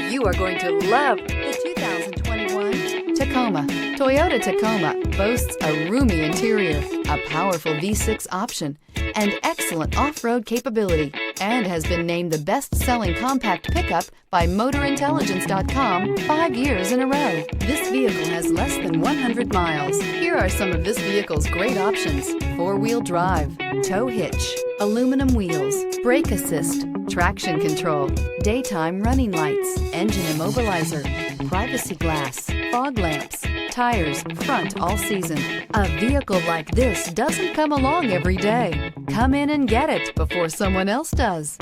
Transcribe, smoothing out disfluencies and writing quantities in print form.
You are going to love the 2021 Tacoma. Toyota Tacoma boasts a roomy interior, a powerful V6 option, and excellent off-road capability, and has been named the best-selling compact pickup by MotorIntelligence.com 5 years in a row. This vehicle has less than 100 miles. Here are some of this vehicle's great options: four-wheel drive, tow hitch, aluminum wheels, brake assist, traction control, daytime running lights, engine immobilizer, privacy glass, fog lamps, tires front all season. A vehicle like this doesn't come along every day. Come in and get it before someone else does.